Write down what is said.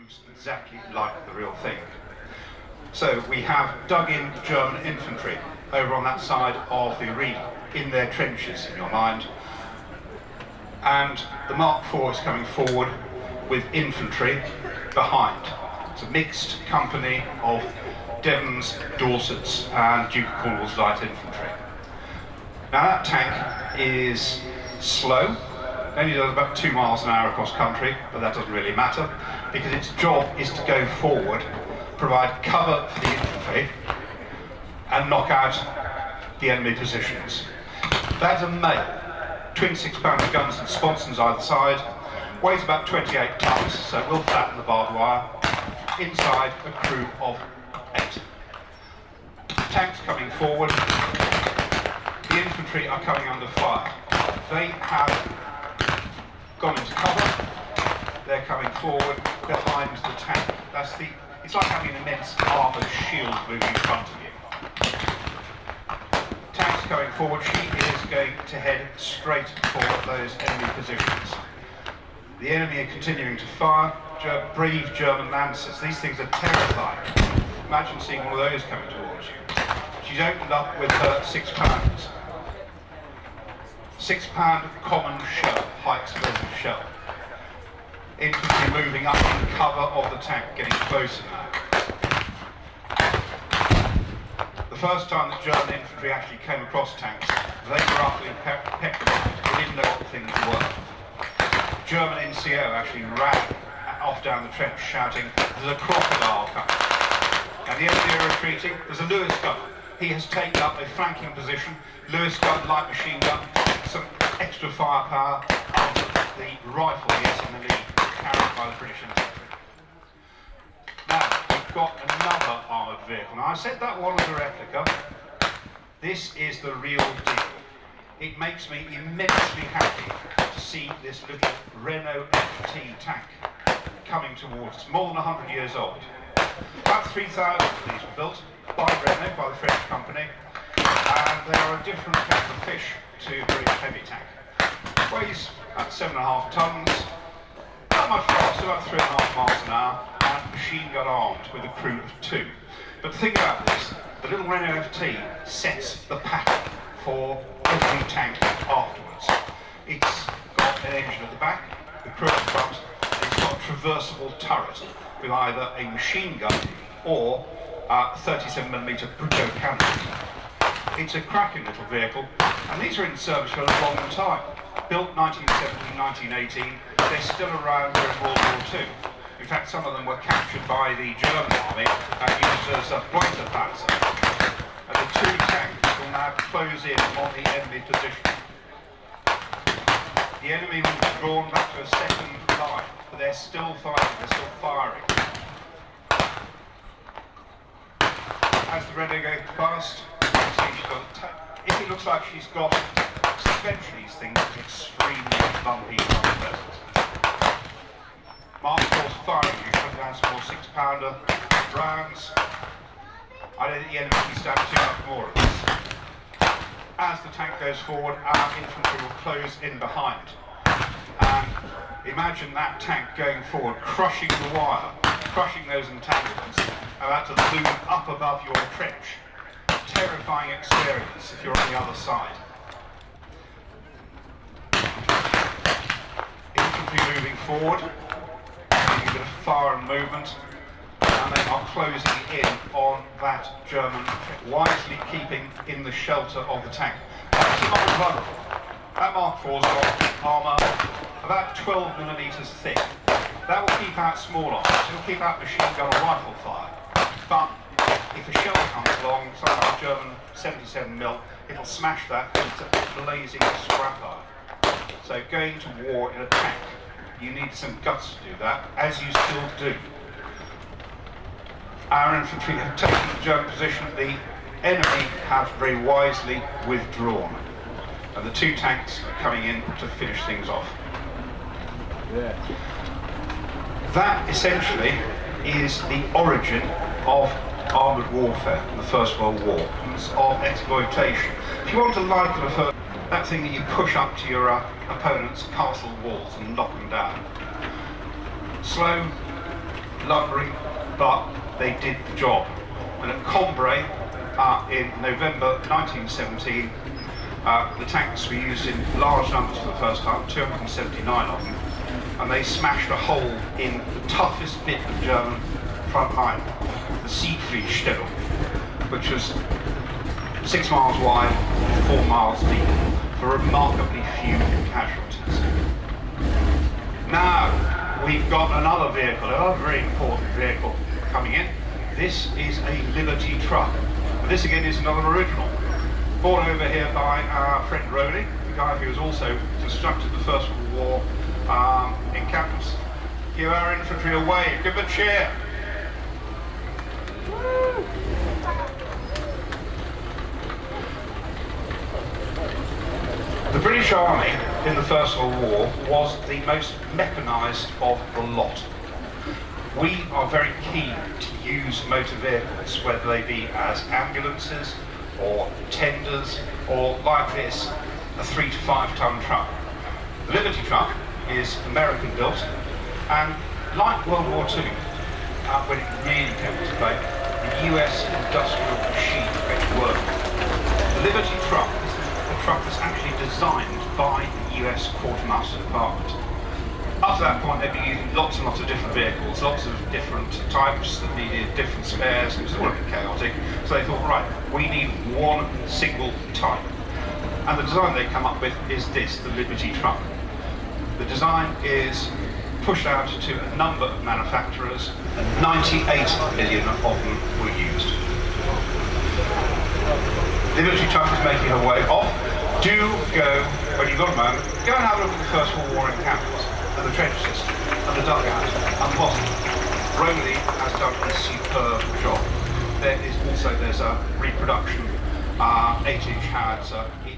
moves exactly like the real thing. So we have dug-in German infantry over on that side of the arena, in their trenches in your mind, and the Mark IV is coming forward with infantry behind. It's a mixed company of Devons, Dorsets and Duke of Cornwall's light infantry. Now that tank is slow, only does about 2 miles an hour across country, but that doesn't really matter because its job is to go forward, provide cover for the infantry and knock out the enemy positions. That's a male, twin 6-pounder guns and sponsons either side, weighs about 28 tons, so it will flatten the barbed wire. Inside a crew of 8. Tanks coming forward, the infantry are coming under fire. They have gone into cover, they're coming forward behind the tank. It's like having an immense armoured shield moving in front of you. Tank's coming forward, she is going to head straight for those enemy positions. The enemy are continuing to fire, brave German Lancers. These things are terrifying. Imagine seeing one of those coming towards you. She's opened up with her 6 pounds. 6-pound common shell, high explosive shell. Infantry moving up in cover of the tank, getting closer now. The first time that German infantry actually came across tanks, they were utterly petrified. They didn't know what the things were. German NCO actually ran off down the trench shouting, "There's a crocodile coming." And the enemy are retreating. There's a Lewis gun. He has taken up a flanking position. Lewis gun, light machine gun, some extra firepower, and the rifle, yes, in the lead, carried by the British infantry. Now, we've got another armoured vehicle. Now, I said that one was a replica. This is the real deal. It makes me immensely happy to see this little Renault FT tank coming towards us, more than 100 years old. About 3,000 of these were built by Renault, by the French company, and they are a different kettle of fish to the British heavy tank. Weighs about 7.5 tons, not much faster, about 3.5 miles an hour, and machine gun armed with a crew of 2. But the thing about this, the little Renault FT sets the pattern for every tank afterwards. It's got an engine at the back, the crew at the front, it's got a traversable turret with either a machine gun or a 37mm Brutto cannon. It's a cracking little vehicle, and these are in service for a long time. Built 1917, 1918, they're still around during World War II. In fact, some of them were captured by the German army and used as a Panzer. And the 2 tanks will now close in on the enemy position. The enemy will be drawn back to a second line, but they're still fighting, they're still firing. As the Renault goes past, you can see she's got if it looks like she's got suspension, these things are extremely bumpy and unpleasant. Mark IV's firing, you put down some more 6-pounder rounds. I don't think the enemy can stand too much more of this. As the tank goes forward, our infantry will close in behind. And imagine that tank going forward, crushing the wire, crushing those entanglements, about to loom up above your trench. Terrifying experience if you're on the other side. Infantry moving forward, making a bit of fire and movement, and they are closing in on that German, wisely keeping in the shelter of the tank. That's not vulnerable. That Mark IV's got armour about 12mm thick. That will keep out small arms, it will keep out machine gun or rifle fire. But if a shell comes along, something like German 77mm, it'll smash that into blazing scrap iron. So going to war in a tank, you need some guts to do that, as you still do. Our infantry have taken the German position, the enemy have very wisely withdrawn. And the 2 tanks are coming in to finish things off. Yeah. That essentially is the origin of armoured warfare in the First World War, of exploitation. If you want to liken that thing that you push up to your opponent's castle walls and knock them down. Slow, lumbering, but they did the job. And at Cambrai, in November 1917, the tanks were used in large numbers for the first time, 279 of them, and they smashed a hole in the toughest bit of German front line, the Siegfriedstellung, which was 6 miles wide, 4 miles deep, for remarkably few casualties. Now, we've got another vehicle, another very important vehicle coming in. This is a Liberty truck. And this again is another original. Brought over here by our friend Rowley, the guy who has also constructed the First World War encampments. Give our infantry a wave, give them a cheer. The British Army in the First World War was the most mechanised of the lot. We are very keen to use motor vehicles, whether they be as ambulances or tenders or like this, a 3 to 5 ton truck. The Liberty truck is American built, and like World War II, when it really came into play, the US industrial machine went to work. The Liberty truck is a truck that's actually designed by the US Quartermaster Department. Up to that point, they'd be using lots and lots of different vehicles, lots of different types that needed different spares. It was all a bit chaotic. So they thought, right, we need one single type. And the design they come up with is this, the Liberty truck. The design is pushed out to a number of manufacturers, and 98 million of them were used. The Liberty truck is making her way off. Do go, when you've got a moment, go and have a look at the First World War encampments, and the trench system, and the dugout, and possibly. Rowley has done a superb job. There's a reproduction 8-inch howitzer in